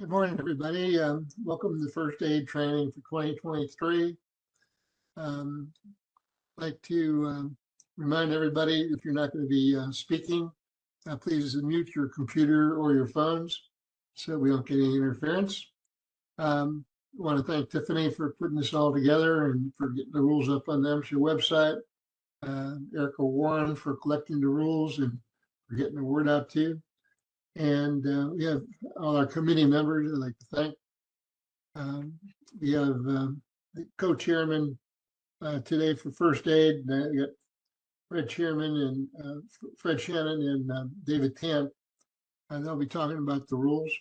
Good morning, everybody. Welcome to the first aid training for 2023. I'd like to remind everybody, if you're not going to be speaking, please mute your computer or your phones so we don't get any interference. I want to thank Tiffany for putting this all together and for getting the rules up on the amateur website. Erica Warren for collecting the rules and for getting the word out too. And we have all our committee members I'd like to thank. We have the co-chairman today for first aid. We got Fred Chairman and Fred Shannon and David Tant. They'll be talking about the rules.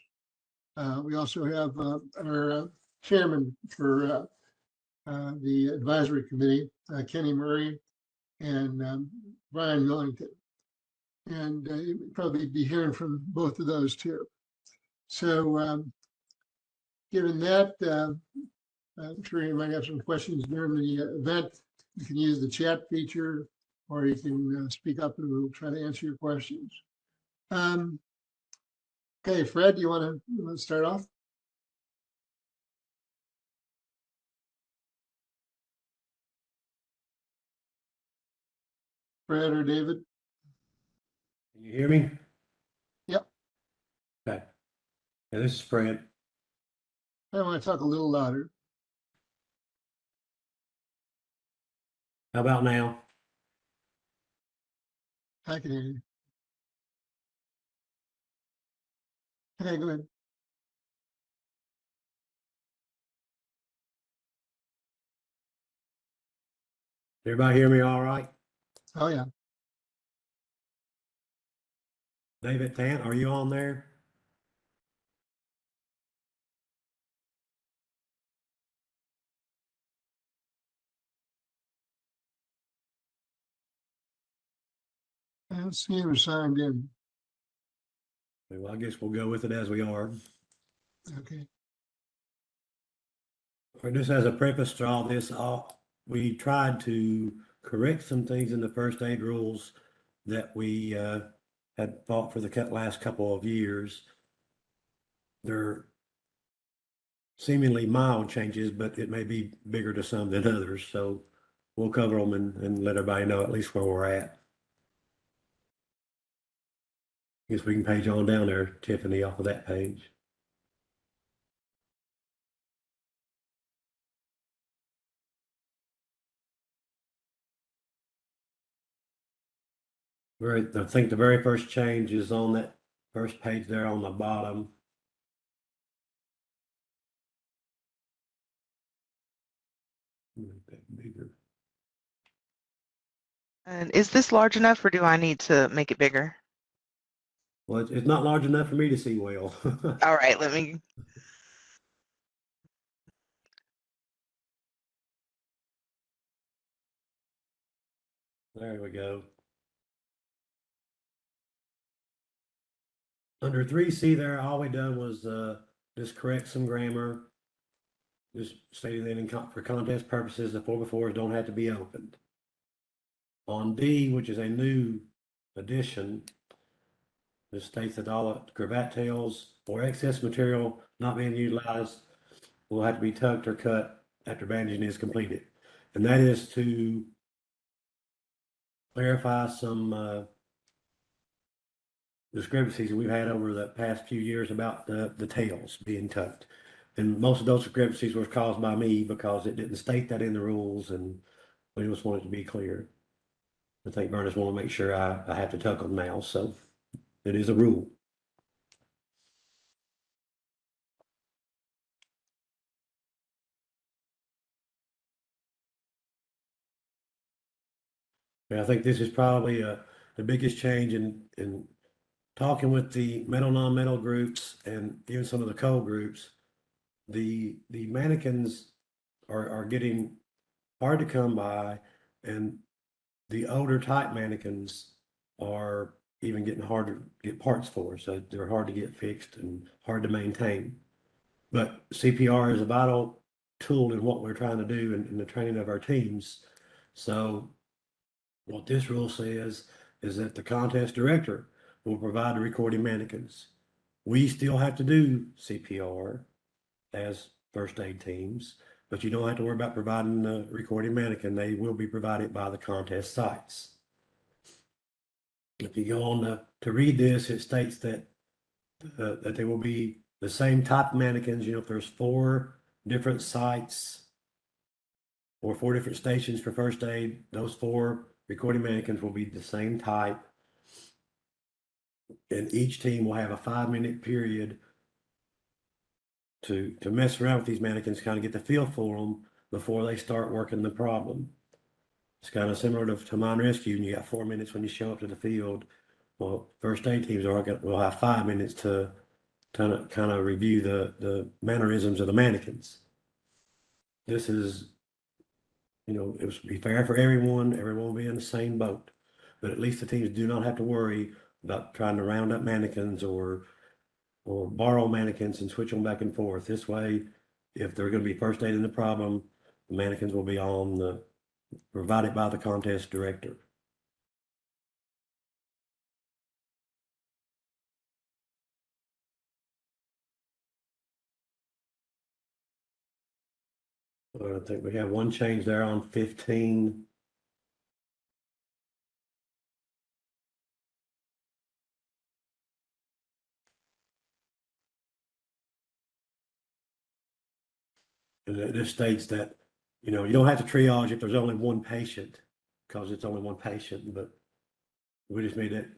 We also have our chairman for the advisory committee, Kenny Murray and Brian Millington. And you'll probably be hearing from both of those too. So given that, I'm sure you might have some questions during the event. You can use the chat feature or you can speak up and we'll try to answer your questions. Okay, Fred, you want to start off? Fred or David? Can you hear me? Yep. Okay. Yeah, this is Fred. I want to talk a little louder. How about now? I can hear you. Okay, go ahead. Everybody hear me all right? Oh, yeah. David Tant, are you on there? I don't see him signed in. Well, I guess we'll go with it as we are. Okay. Or just as a preface to all this, we tried to correct some things in the first aid rules that we had fought for the last couple of years. They're seemingly mild changes, but it may be bigger to some than others. So we'll cover them and let everybody know at least where we're at. Guess we can page on down there, Tiffany, off of that page. I think the very first change is on that first page there on the bottom. Make that bigger. And is this large enough or do I need to make it bigger? Well, it's not large enough for me to see well. All right, let me. There we go. Under 3C there, all we done was just correct some grammar. Just stating that for contest purposes, the 4x4s don't have to be opened. On D, which is a new addition, this states that all cravat tails or excess material not being utilized will have to be tucked or cut after bandaging is completed. And that is to clarify some discrepancies that we've had over the past few years about the tails being tucked. And most of those discrepancies were caused by me because it didn't state that in the rules and we just wanted to be clear. I think Berners want to make sure I have to tuck them now, so it is a rule. Yeah, I think this is probably the biggest change in talking with the metal, non-metal groups and even some of the coal groups. The mannequins are getting hard to come by, and the older type mannequins are even getting harder to get parts for, so they're hard to get fixed and hard to maintain. But CPR is a vital tool in what we're trying to do in the training of our teams. So what this rule says is that the contest director will provide the recording mannequins. we still have to do CPR as first aid teams, but you don't have to worry about providing the recording mannequin. They will be provided by the contest sites. If you go on to read this, it states that that they will be the same type of mannequins. You know, if there's 4 different sites or 4 different stations for first aid, those 4 recording mannequins will be the same type. And each team will have a 5-minute period to mess around with these mannequins, kind of get the feel for them before they start working the problem. It's kind of similar to mine rescue, and you got 4 minutes when you show up to the field. Well, first aid teams will have 5 minutes to kind of review the mannerisms of the mannequins. This is, you know, it would be fair for everyone. Everyone will be in the same boat, but at least the teams do not have to worry about trying to round up mannequins or borrow mannequins and switch them back and forth. This way, if they're going to be first aiding the problem, the mannequins will be provided by the contest director. I think we have one change there on 15. And it just states that, you know, you don't have to triage if there's only one patient, because it's only one patient, but we just made it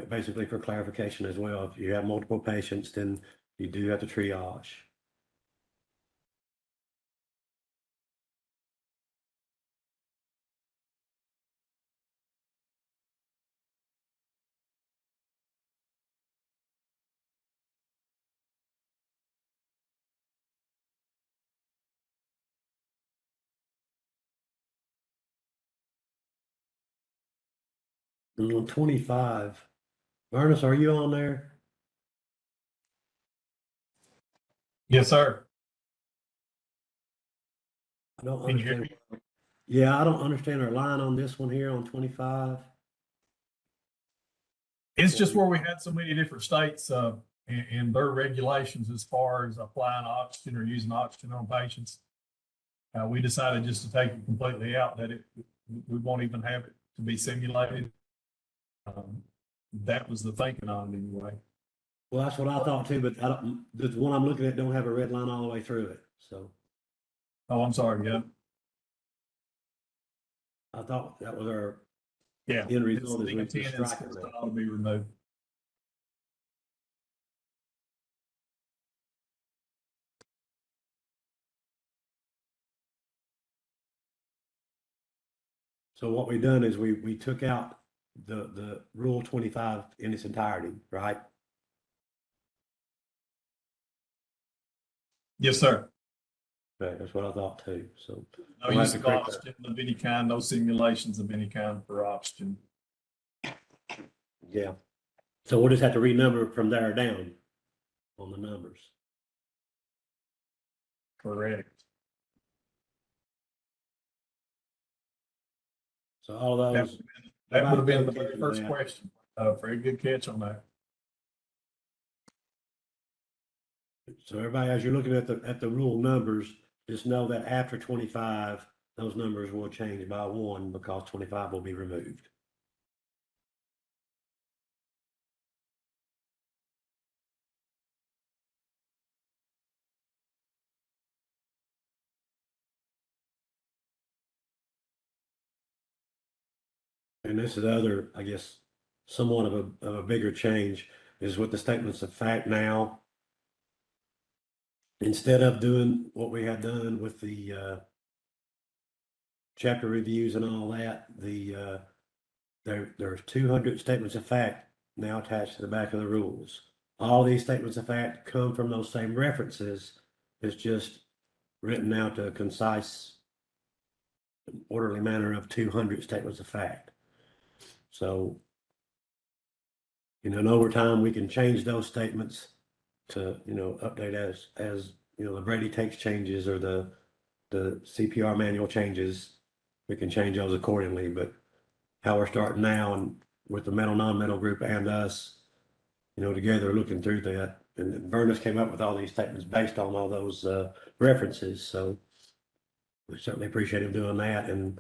basically for clarification as well. If you have multiple patients, then you do have to triage. And on 25, Ernest, are you on there? Yes, sir. I don't Can you hear understand. me? Yeah, I don't understand our line on this one here on 25. It's just where we had so many different states, and their regulations as far as applying oxygen or using oxygen on patients. We decided just to take it completely out, that we won't even have it to be simulated. That was the thinking on it anyway. Well, that's what I thought too, but the one I'm looking at don't have a red line all the way through it. So Oh, I'm sorry, yeah. I thought that was our Yeah. end result, is The we intent just is striking for that. it all to be removed. So what we've done is we took out the Rule 25 in its entirety, right? Yes, sir. Okay, that's what I thought too. So No we'll have use to of correct that. oxygen of any kind, no simulations of any kind for oxygen. Yeah. So we'll just have to renumber from there down on the numbers. Correct. So all That those. that would have been the everybody very first that. question. Very good catch on that. So everybody, as you're looking at the rule numbers, just know that after 25, those numbers will change by 1 because 25 will be removed. And this is the other, I guess, somewhat of a bigger change, is with the statements of fact now. Instead of doing what we had done with the chapter reviews and all that, there's 200 statements of fact now attached to the back of the rules. All these statements of fact come from those same references. It's just written out a concise, orderly manner of 200 statements of fact. So, you know, and over time we can change those statements to, you know, update as you know, the Brady takes changes or the CPR manual changes. We can change those accordingly, but how we're starting now, and with the metal non-metal group and us, you know, together looking through that, and Vernus came up with all these statements based on all those references. So we certainly appreciate him doing that. And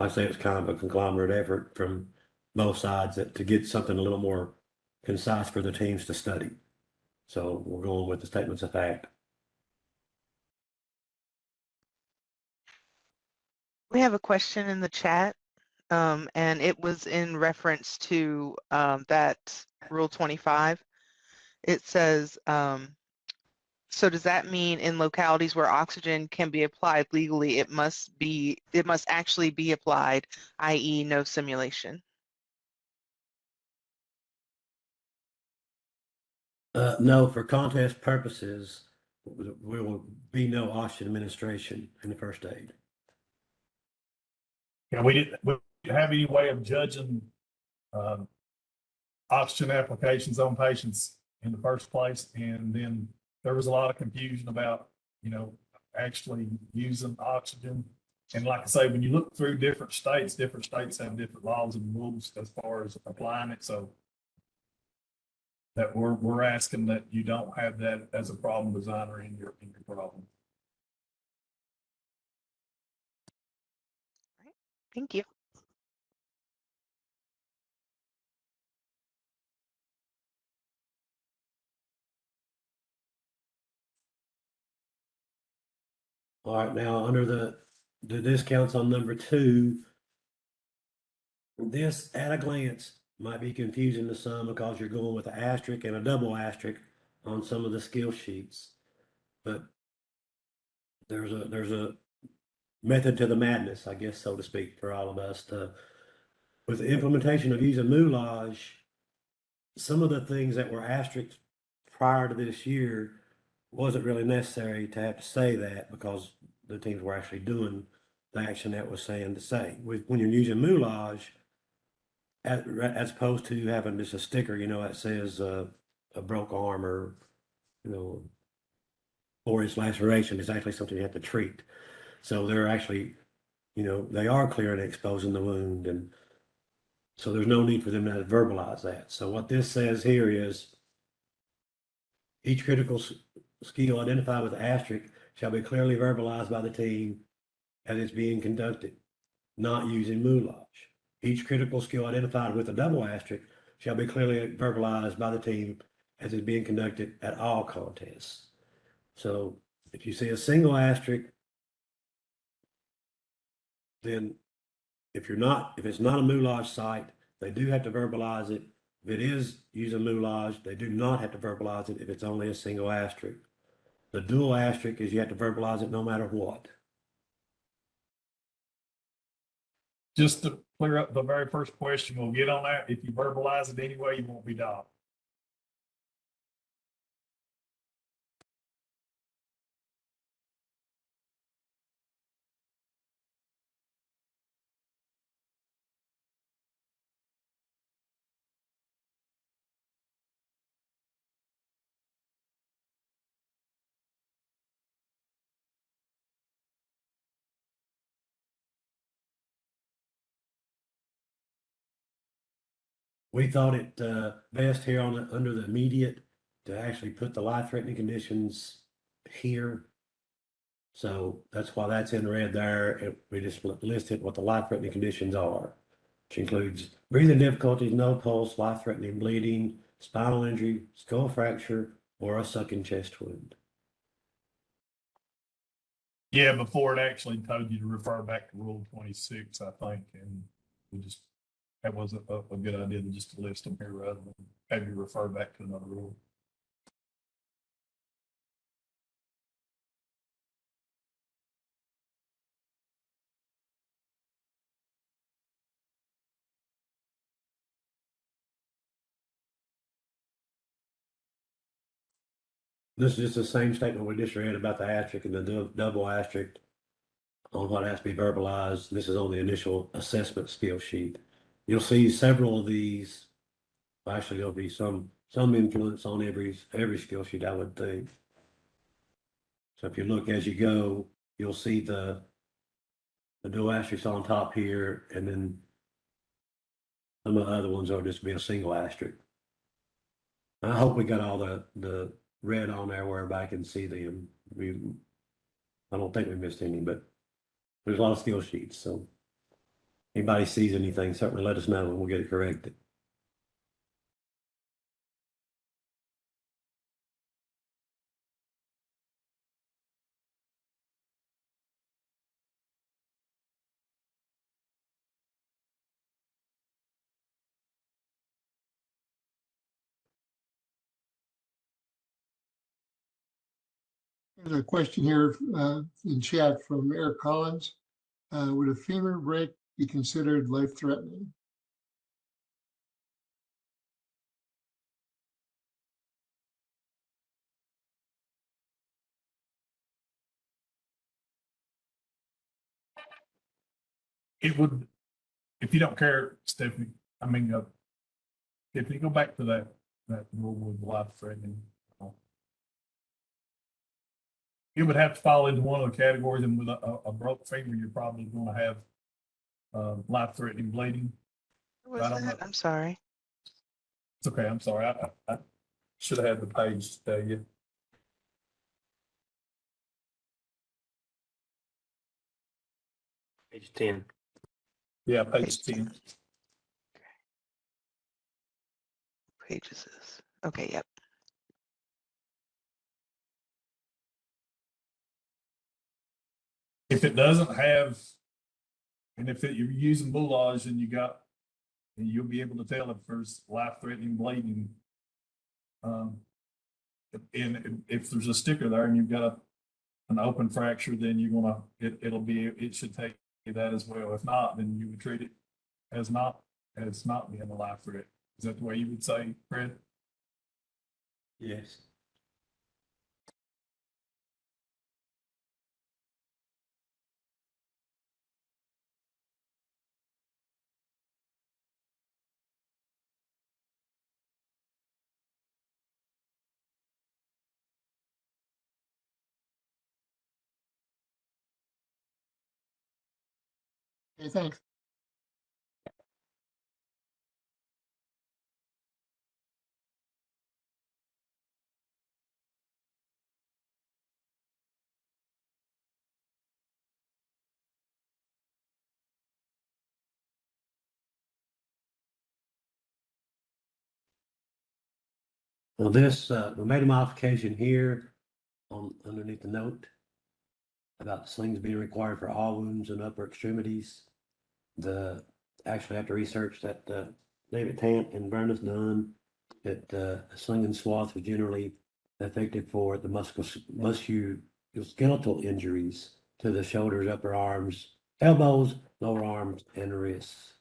like I say, it's kind of a conglomerate effort from both sides to get something a little more concise for the teams to study. So we're going with the statements of fact. We have a question in the chat, and it was in reference to that Rule 25. It says, so does that mean in localities where oxygen can be applied legally, it must actually be applied, i.e. no simulation? No, for contest purposes, there will be no oxygen administration in the first aid. Yeah, we didn't have any way of judging oxygen applications on patients in the first place. And then there was a lot of confusion about, actually using oxygen. And like I say, when you look through different states have different laws and rules as far as applying it. So that we're asking that you don't have that as a problem designer in your problem. Thank you. All right, now under the discounts on number 2, this at a glance might be confusing to some because you're going with an asterisk and a double asterisk on some of the skill sheets. But there's a method to the madness, I guess, so to speak, for all of us. With the implementation of using moulage, some of the things that were asterisks prior to this year wasn't really necessary to have to say that because the teams were actually doing the action that was saying to say. When you're using moulage, as opposed to having just a sticker, that says a broke arm or, or its laceration is actually something you have to treat. So they're actually, they are clearing and exposing the wound. And so there's no need for them to verbalize that. So what this says here is each critical skill identified with asterisk shall be clearly verbalized by the team as it's being conducted, not using moulage. Each critical skill identified with a double asterisk shall be clearly verbalized by the team as it's being conducted at all contests. So if you see a single asterisk, then if it's not a moulage site, they do have to verbalize it. If it is using moulage, they do not have to verbalize it if it's only a single asterisk. The dual asterisk is you have to verbalize it no matter what. Just to clear up the very first question, we'll get on that. If you verbalize it anyway, you won't be docked. We thought it best here under the immediate to actually put the life-threatening conditions here. So that's why that's in red there. We just listed what the life-threatening conditions are, which includes breathing difficulties, no pulse, life-threatening bleeding, spinal injury, skull fracture, or a sucking chest wound. Yeah, before it actually told you to refer back to Rule 26, I think, and that wasn't a good idea to just list them here rather than have you refer back to another rule. This is just the same statement we just read about the asterisk and the double asterisk on what has to be verbalized. This is on the initial assessment skill sheet. You'll see several of these. Actually, there'll be some influence on every skill sheet, I would think. So if you look as you go, you'll see the dual asterisk on top here, and then some of the other ones are just be a single asterisk. I hope we got all the red on there where everybody can see them. I don't think we missed any, but there's a lot of skill sheets, so anybody sees anything, certainly let us know and we'll get it corrected. There's a question here in chat from Eric Collins. Would a femur break be considered life-threatening? It would, if you don't care, Stephanie, I mean, if you go back to that rule with life threatening. It would have to fall into one of the categories, and with a broke finger, you're probably gonna have life threatening bleeding. What I was don't that? know. I'm sorry. It's okay, I'm sorry, I should have had the page to tell you. Page 10. Yeah, page Page 10. Page is this? Okay, yep. If it doesn't have, and if you're using Boulage and and you'll be able to tell if there's life-threatening bleeding. And if there's a sticker there and you've got an open fracture, then it should take that as well. If not, then you would treat it as not being a life threat. Is that the way you would say, Fred? Yes. Okay, thanks. Well, this, we made a modification here underneath the note about slings being required for all wounds and upper extremities. Actually after research that David Tant and Bernard's done, that a sling and swath was generally effective for the musculoskeletal injuries to the shoulders, upper arms, elbows, lower arms, and wrists.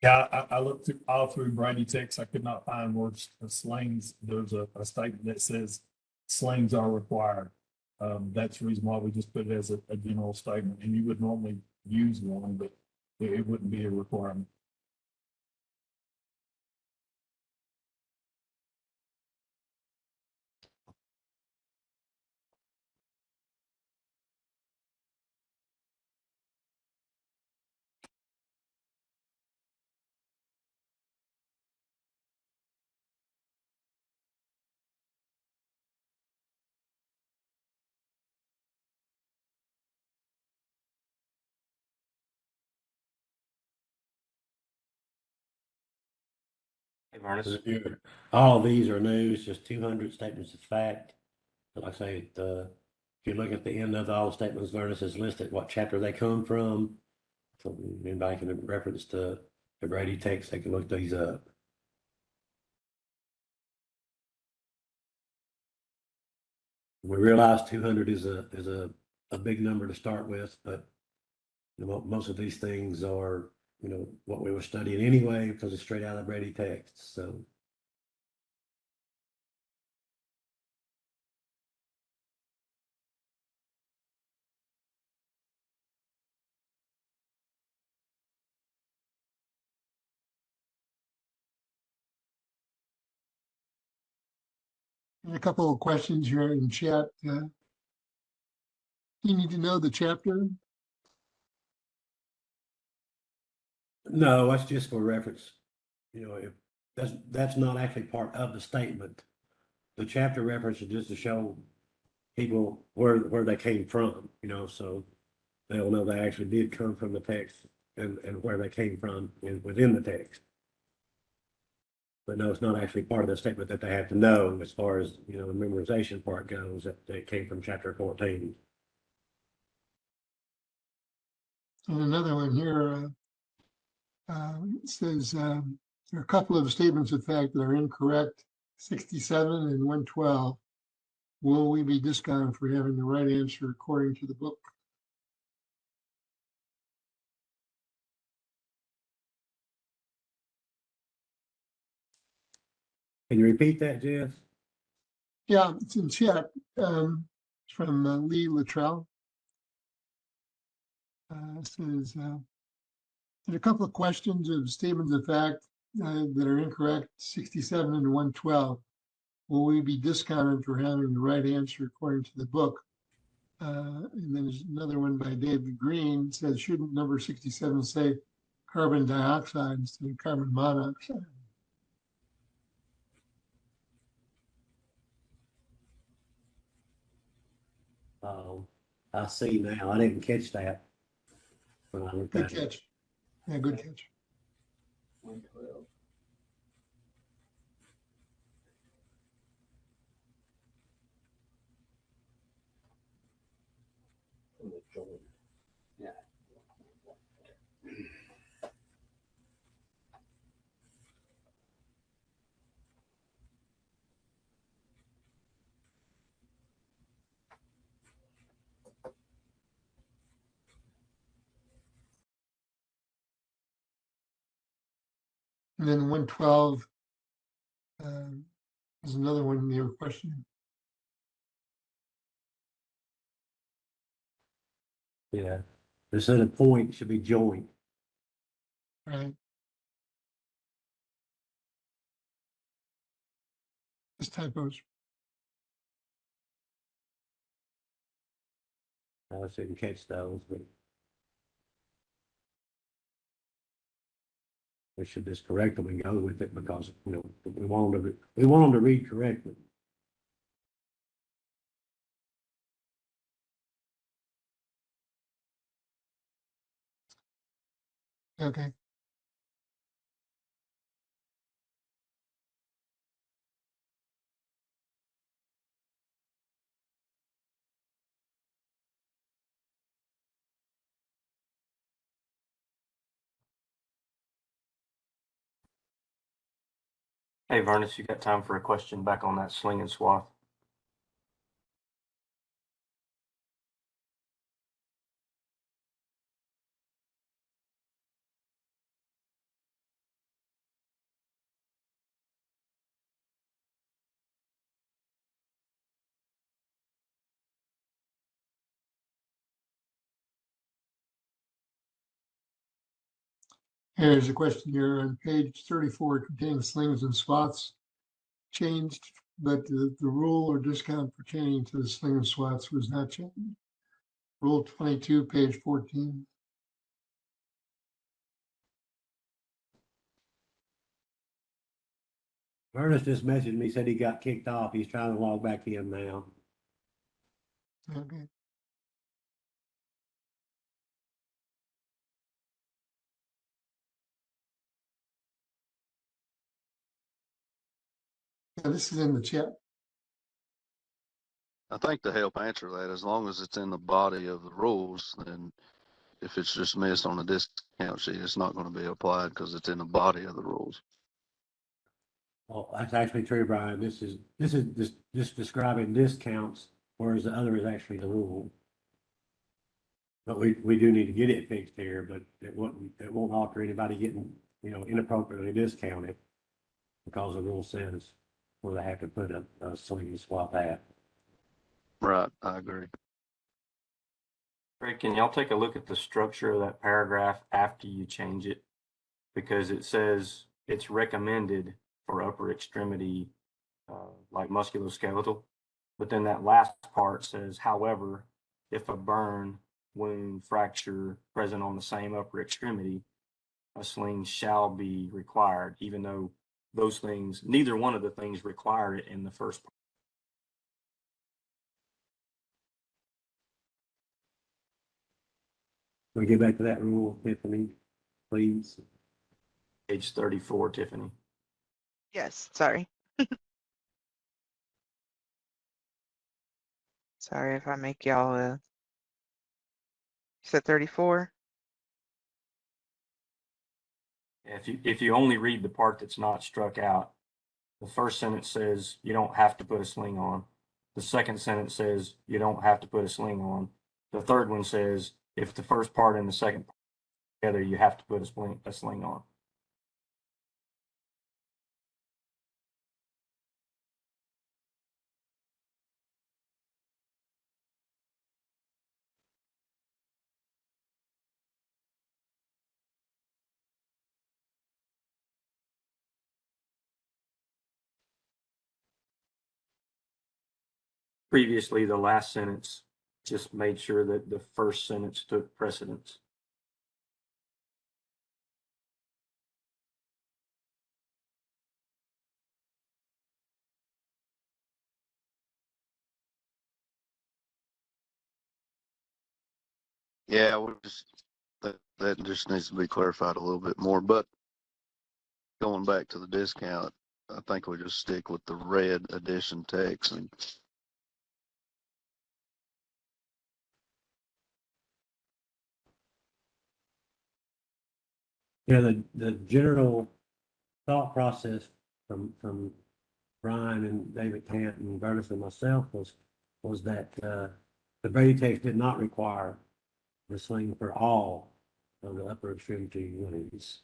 Yeah, I looked all through Brady text. I could not find words of slings. There's a statement that says slings are required. That's the reason why we just put it as a general statement, and you would normally use one, but it wouldn't be a requirement. Hey, Vernus. All of these are new, it's just 200 statements of fact. But like I say, if you look at the end of all the statements, Vernus has listed what chapter they come from. So anybody can reference the Brady text, they can look these up. We realize 200 is a big number to start with, but you know, most of these things are, you know, what we were studying anyway, because it's straight out of Brady text, so. And a couple of questions here in chat. Do you need to know the chapter? No, that's just for reference. You know, if that's not actually part of the statement. The chapter reference is just to show people where they came from, so they'll know they actually did come from the text and where they came from within the text. But no, it's not actually part of the statement that they have to know as far as, the memorization part goes, that they came from chapter 14. And another one here, it says, there are a couple of statements of fact that are incorrect, 67 and 112. Will we be discounted for having the right answer according to the book? Can you repeat that, Jeff? Yeah, it's in chat, from Lee Luttrell. Says, and a couple of questions of statements of fact that are incorrect, 67 and 112. Will we be discounted for having the right answer according to the book? And then there's another one by David Green, says, shouldn't number 67 say carbon dioxide instead of carbon monoxide? I see now. I didn't catch that when I looked Good at it. catch. Yeah, good catch. 112. Yeah. And then 112 is another one they were questioning. Yeah. Instead of point, it should be joint. Right. This typos. I didn't catch those, but we should just correct them and go with it because, we want them to read correctly. Okay. Hey, Vernus, you got time for a question back on that sling and swath? Here's a question here on page 34 containing slings and swaths changed, but the rule or discount pertaining to the sling and swaths was not changed. Rule 22, page 14. Ernest just messaged me, said he got kicked off. He's trying to log back in now. Okay. Yeah, this is in the chat. I think to help answer that, as long as it's in the body of the rules, then if it's just missed on the discount sheet, it's not going to be applied because it's in the body of the rules. Well, that's actually true, Brian. This is just describing discounts, whereas the other is actually the rule. But we do need to get it fixed here, but it won't alter anybody getting, inappropriately discounted because the rule says where they have to put a sling and swap at. Right, I agree. Greg, can y'all take a look at the structure of that paragraph after you change it? Because it says it's recommended for upper extremity, like musculoskeletal. But then that last part says, however, if a burn, wound, fracture present on the same upper extremity, a sling shall be required, even though those things, neither one of the things require it in the first part. We get back to that rule, Tiffany, please. Page 34, Tiffany. Yes, sorry. Sorry if I make y'all, you said 34? If you only read the part that's not struck out, the first sentence says you don't have to put a sling on. The second sentence says you don't have to put a sling on. The third one says if the first part and the second part together, you have to put a sling on. Previously, the last sentence just made sure that the first sentence took precedence. Yeah, that just needs to be clarified a little bit more, but going back to the discount, I think we just stick with the red addition text and Yeah, the general thought process from Brian and David Cant and Bertus and myself was that the Brady text did not require the sling for all of the upper extremity wounds.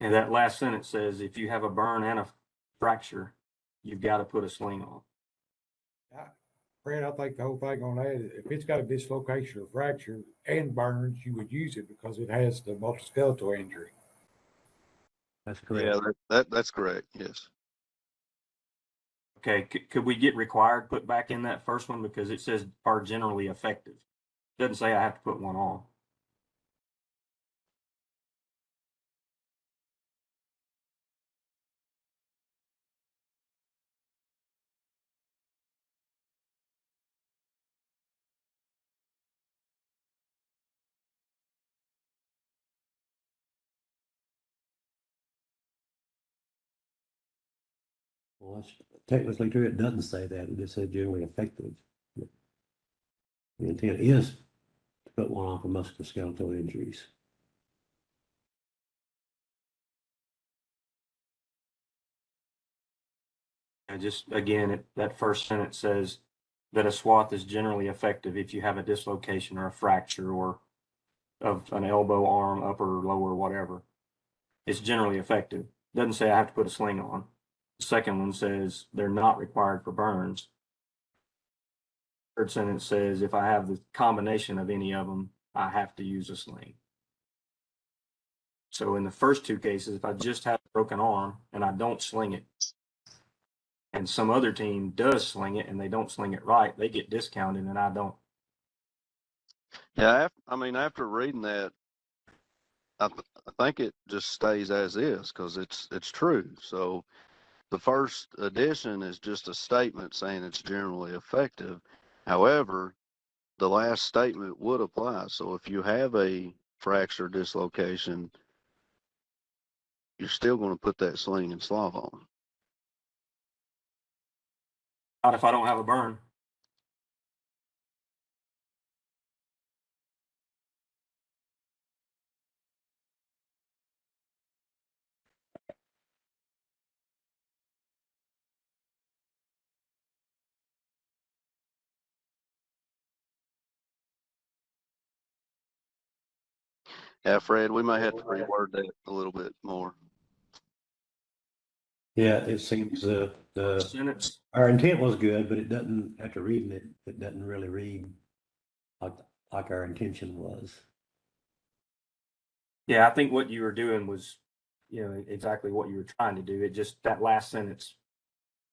And that last sentence says if you have a burn and a fracture, you've got to put a sling on. Fred, I think the whole thing on that, if it's got a dislocation or fracture and burns, you would use it because it has the musculoskeletal injury. That's correct. yeah, that's correct. Yes. Okay, could we get required put back in that first one because it says are generally effective? Doesn't say I have to put one on. Well, that's technically true. It doesn't say that. It just says generally effective. The intent is to put one on for musculoskeletal injuries. And just again, that first sentence says that a swath is generally effective if you have a dislocation or a fracture or of an elbow, arm, upper, lower, whatever. It's generally effective. Doesn't say I have to put a sling on. The second one says they're not required for burns. Third sentence says if I have the combination of any of them, I have to use a sling. So in the first two cases, if I just have a broken arm and I don't sling it, and some other team does sling it and they don't sling it right, they get discounted and I don't. Yeah. After reading that, I think it just stays as is because it's true. So the first edition is just a statement saying it's generally effective. However, the last statement would apply. So if you have a fracture dislocation, you're still going to put that sling and slav on. Not if I don't have a burn. Yeah, Fred, we may have to reword that a little bit more. Yeah, it seems Sentence. our intent was good, but it doesn't, after reading it, it doesn't really read like our intention was. Yeah, I think what you were doing was, exactly what you were trying to do. It just, that last sentence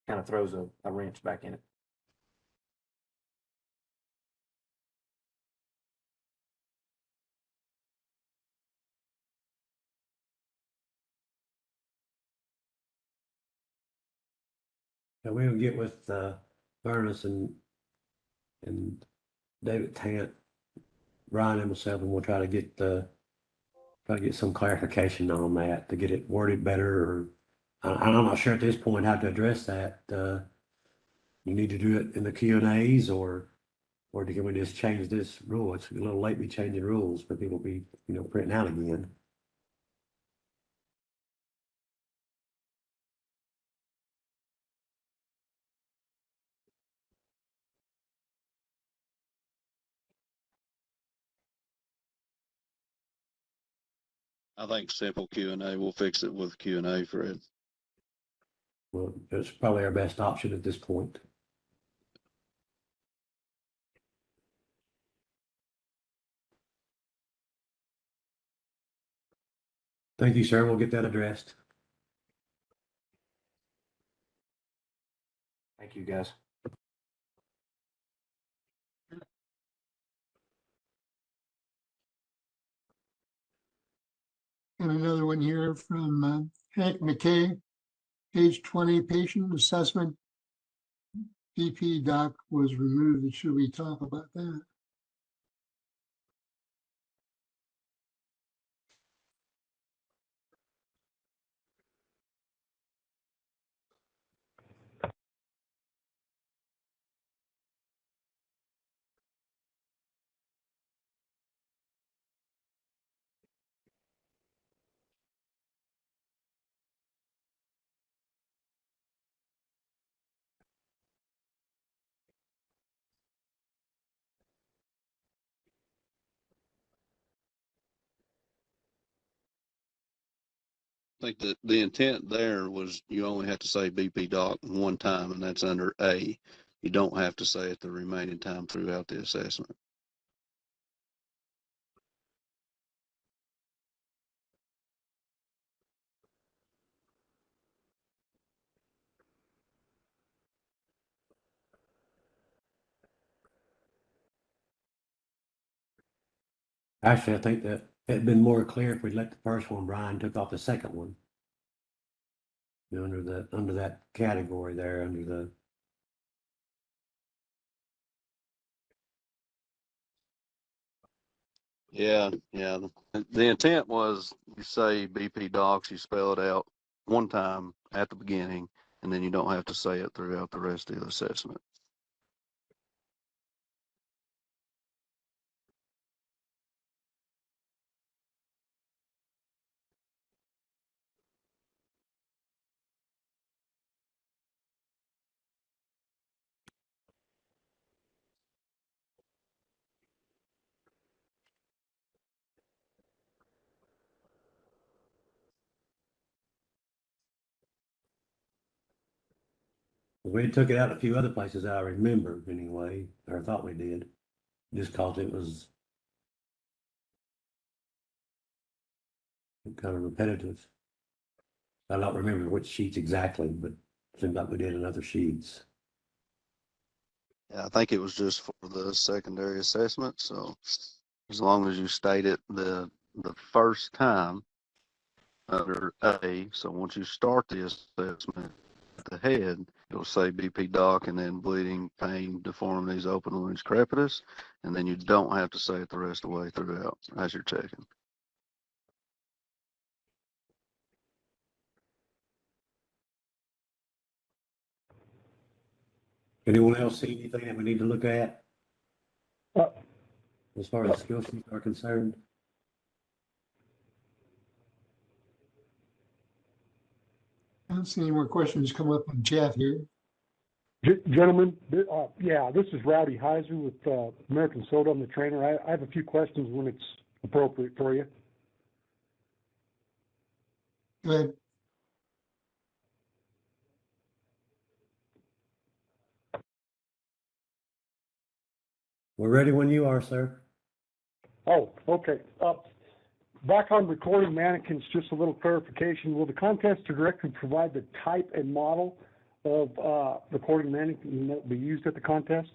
kind of throws a wrench back in it. And we'll get with Ernest and David Tant, Brian and myself, and we'll try to get some clarification on that to get it worded better. Or I'm not sure at this point how to address that. You need to do it in the Q&As, or can we just change this rule? It's a little late to be changing rules, but people be printing out again. I think simple Q&A, we'll fix it with Q&A, Fred. Well, it's probably our best option at this point. Thank you, sir. We'll get that addressed. Thank you, guys. And another one here from Hank McKay, page 20, patient assessment. BP doc was removed. Should we talk about that? I think that the intent there was you only have to say BP doc one time, and that's under A. You don't have to say it the remaining time throughout the assessment. Actually, I think that it'd been more clear if we'd let the first one, Brian took off the second one. Under that category there, under the. Yeah. The intent was you say BP docs, you spell it out one time at the beginning, and then you don't have to say it throughout the rest of the assessment. We took it out a few other places that I remember anyway, or thought we did, just cause it was kind of repetitive. I don't remember which sheets exactly, but it seemed like we did in other sheets. Yeah, I think it was just for the secondary assessment. So as long as you state it the first time under A, so once you start the assessment at the head, it'll say BP doc and then bleeding, pain, deformities, open wounds, crepitus, and then you don't have to say it the rest of the way throughout as you're checking. Anyone else see anything that we need to look at as far as skill sheets are concerned? I don't see any more questions come up in chat here. Gentlemen, yeah, this is Rowdy Heiser with American Soda. I'm the trainer. I have a few questions when it's appropriate for you. Go ahead. We're ready when you are, sir. Oh, okay. Back on recording mannequins, just a little clarification. Will the contest director provide the type and model of recording mannequin that will be used at the contest?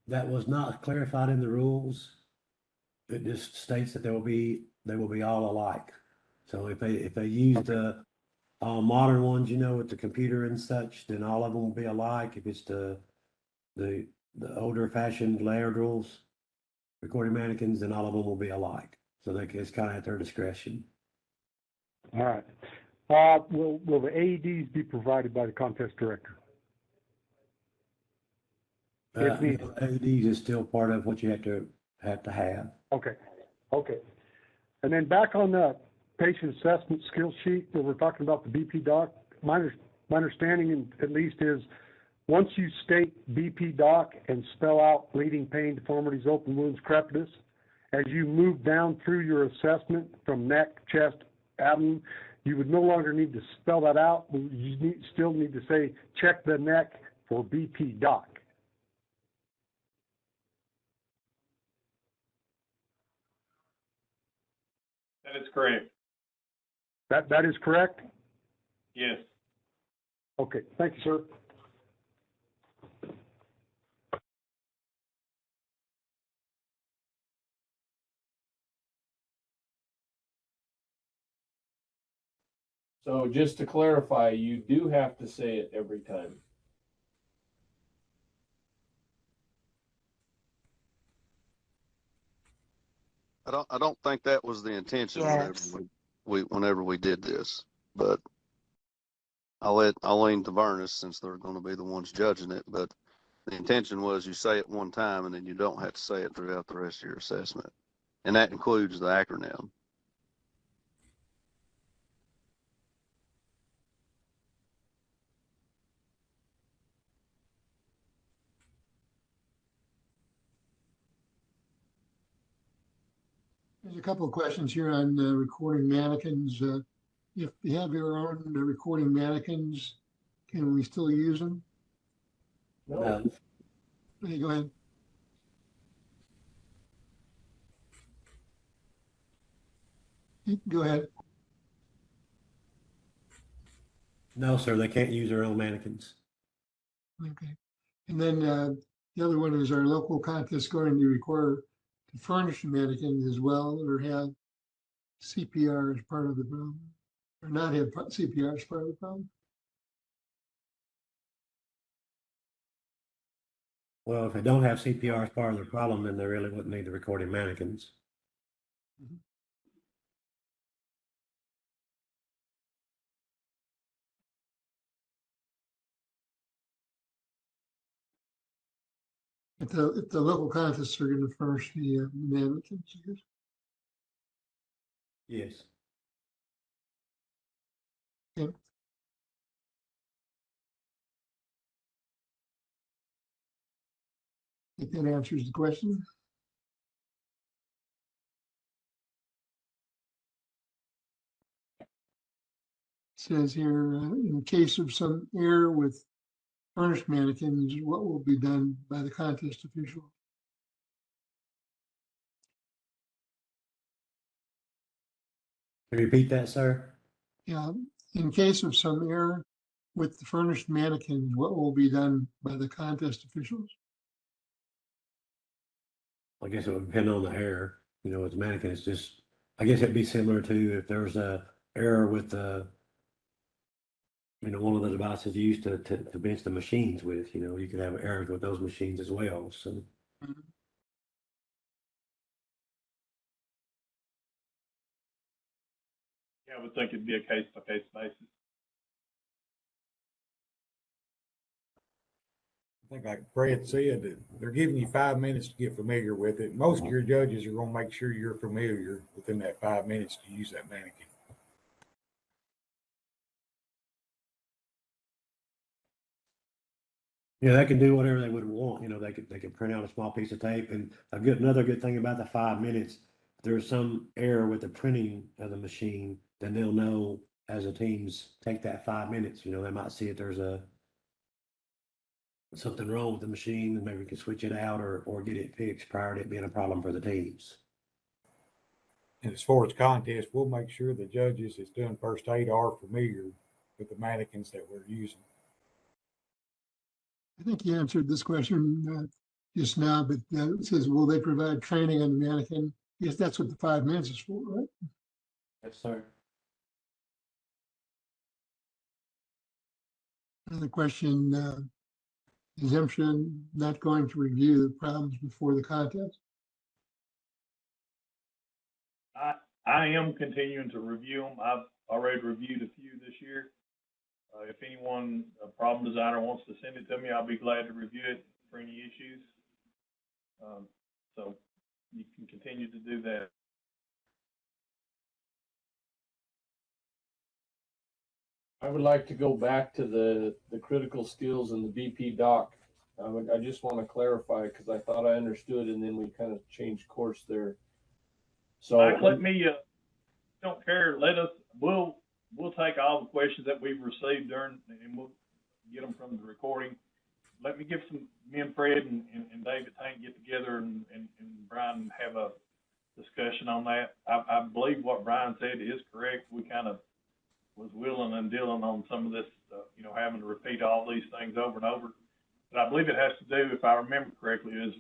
That was not clarified in the rules. It just states that they will be all alike. So if they use the modern ones, you know, with the computer and such, then all of them will be alike. If it's the older fashioned layer drills, recording mannequins, then all of them will be alike. So it's kind of at their discretion. All right. Will the AEDs be provided by the contest director? If needed. AEDs is still part of what you have to have. Okay, okay. And then back on the patient assessment skill sheet where we're talking about the BP doc, my understanding at least is once you state BP doc and spell out bleeding, pain, deformities, open wounds, crepitus, as you move down through your assessment from neck, chest, abdomen, you would no longer need to spell that out. You still need to say, check the neck for BP doc. That is correct. That is correct? Yes. Okay, thank you, sir. So just to clarify, you do have to say it every time. I don't think that was the intention Yes. whenever we did this, but I'll lean to Vernus since they're going to be the ones judging it. But the intention was you say it one time and then you don't have to say it throughout the rest of your assessment, and that includes the acronym. There's a couple of questions here on recording mannequins. If you have your own recording mannequins, can we still use them? No, Okay, go ahead. Go ahead. No, sir, they can't use their own mannequins. Okay. And then the other one is, our local contest going to require to furnish mannequins as well, or have CPR as part of the problem, or not have CPR as part of the problem? Well, if they don't have CPR as part of the problem, then they really wouldn't need the recording mannequins. If the local contests are going to furnish the mannequins, I guess. Yes. Okay. I think that answers the question. Says here, in case of some error with furnished mannequins, what will be done by the contest official? Can you repeat that, sir? Yeah, in case of some error with the furnished mannequins, what will be done by the contest officials? I guess it would depend on the error. You know, with the mannequin, it's just, I guess it'd be similar to if there's a error with the, you know, one of the devices used to bench the machines with, you know, you could have errors with those machines as well. So Yeah, I would think it'd be a case by case basis. I think like Brad said, that they're giving you 5 minutes to get familiar with it. Most of your judges are going to make sure you're familiar within that 5 minutes to use that mannequin. yeah, they can do whatever they would want. You know, they could print out a small piece of tape. And another good thing about the 5 minutes, if there's some error with the printing of the machine, then they'll know as the teams take that 5 minutes. You know, they might see if there's something wrong with the machine, and maybe we can switch it out or get it fixed prior to it being a problem for the teams. And as far as contest, we'll make sure the judges that's doing first aid are familiar with the mannequins that we're using. I think you answered this question just now, but it says, will they provide training on the mannequin? Yes, that's what the 5 minutes is for, right? Yes, sir. And the question, exemption not going to review the problems before the contest. I am continuing to review them. I've already reviewed a few this year. If anyone, a problem designer wants to send it to me, I'll be glad to review it for any issues. So you can continue to do that. I would like to go back to the critical skills and the BP doc. I just want to clarify because I thought I understood and then we kind of changed course there. So Mike, let me, don't care, we'll take all the questions that we've received during, and we'll get them from the recording. Let me give me and Fred and David Tank get together and Brian have a discussion on that. I believe what Brian said is correct. We kind of was willing and dealing on some of this, having to repeat all these things over and over. But I believe it has to do, if I remember correctly, is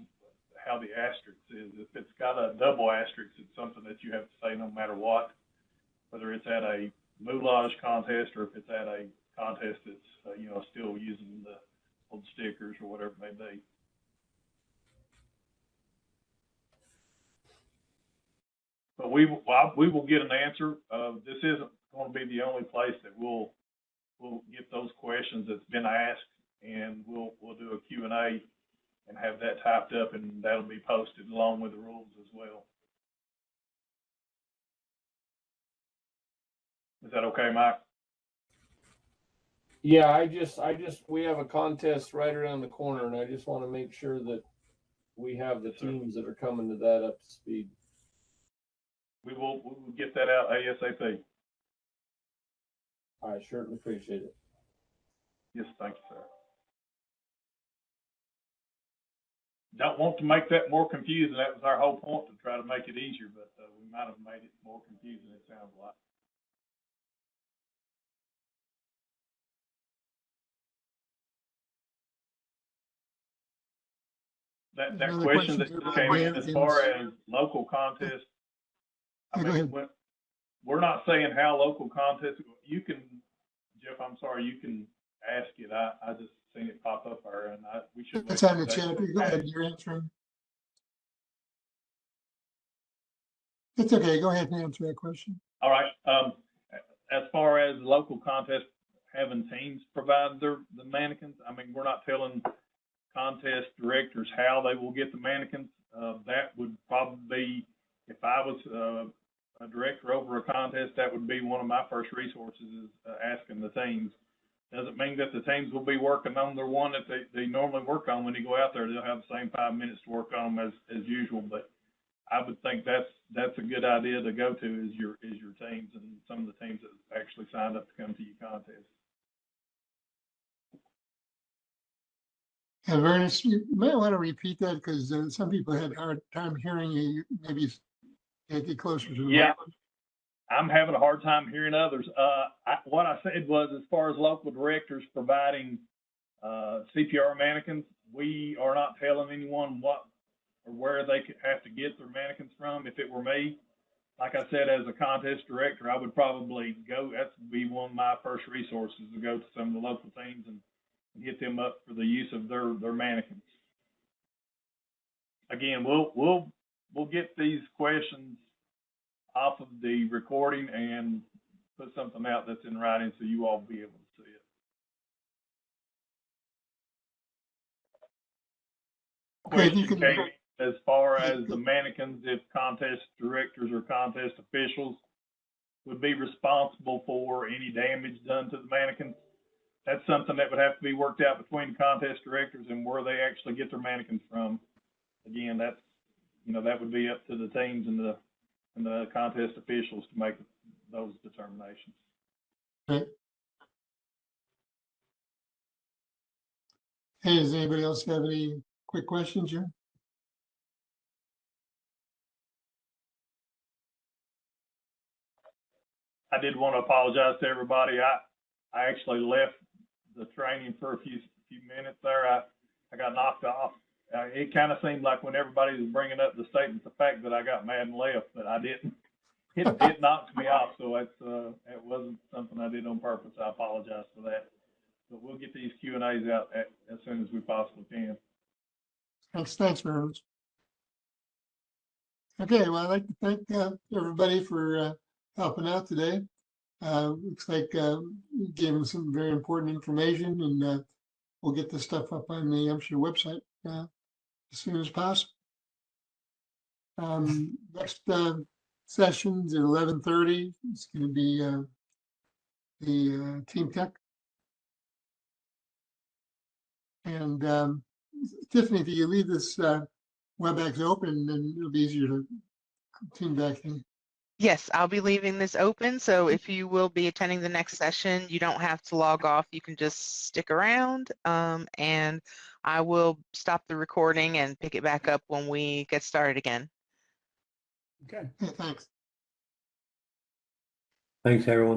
how the asterisk is. If it's got a double asterisk, it's something that you have to say no matter what, whether it's at a moulage contest or if it's at a contest that's, still using the old stickers or whatever it may be. But we will get an answer. This isn't going to be the only place that we'll get those questions that's been asked, and we'll do a Q&A and have that typed up, and that'll be posted along with the rules as well. Is that okay, Mike? yeah, we have a contest right around the corner and I just want to make sure that we have the teams that are coming to that up to speed. We will get that out ASAP. I certainly appreciate it. Yes, thank you, sir. Don't want to make that more confusing. That was our whole point, to try to make it easier, but we might have made it more confusing, it sounds like. That Another question that question just came in as far as local contests. I Yeah, go mean, ahead. we're not saying how local contests, you can, Jeff, I'm sorry, you can ask it. I just seen it pop up there and we should. It's on the chat. Go ahead, you're answering. It's okay, go ahead and answer that question. All right. As far as local contests, having teams provide the mannequins, I mean, we're not telling contest directors how they will get the mannequins. That would probably be, if I was a director over a contest, that would be one of my first resources is asking the teams. Doesn't mean that the teams will be working on their one that they normally work on. When you go out there, they'll have the same 5 minutes to work on them as usual. But I would think that's a good idea to go to is your teams and some of the teams that actually signed up to come to your contest. And Ernest, you may want to repeat that because some people had a hard time hearing you. Maybe you can't get closer to the Yeah. microphone. I'm having a hard time hearing others. What I said was, as far as local directors providing CPR mannequins, we are not telling anyone what or where they could have to get their mannequins from. If it were me, like I said, as a contest director, I would probably go. That would be one of my first resources to go to some of the local teams and get them up for the use of their mannequins. Again, we'll get these questions off of the recording and put something out that's in writing so you all will be able to see it. Okay, you Question can- came in as far as the mannequins, if contest directors or contest officials would be responsible for any damage done to the mannequins. That's something that would have to be worked out between the contest directors and where they actually get their mannequins from. Again, that's, that would be up to the teams and the contest officials to make those determinations. Okay. Hey, does anybody else have any quick questions here? I did want to apologize to everybody. I actually left the training for a few minutes there. I got knocked off. It kind of seemed like when everybody was bringing up the statement, the fact that I got mad and left, but I didn't. It knocked me off, so it wasn't something I did on purpose. I apologize for that. But we'll get these Q and A's out as soon as we possibly can. Thanks, Ernest. Okay, well, I'd like to thank everybody for helping out today. Looks like you gave them some very important information, and we'll get this stuff up on the Hampshire website as soon as possible. Next session's at 11:30. It's going to be the Team Tech. And Tiffany, if you leave this WebEx open, then it'll be easier to tune back in. Yes, I'll be leaving this open. So if you will be attending the next session, you don't have to log off. You can just stick around, and I will stop the recording and pick it back up when we get started again. Okay, thanks. Thanks, everyone.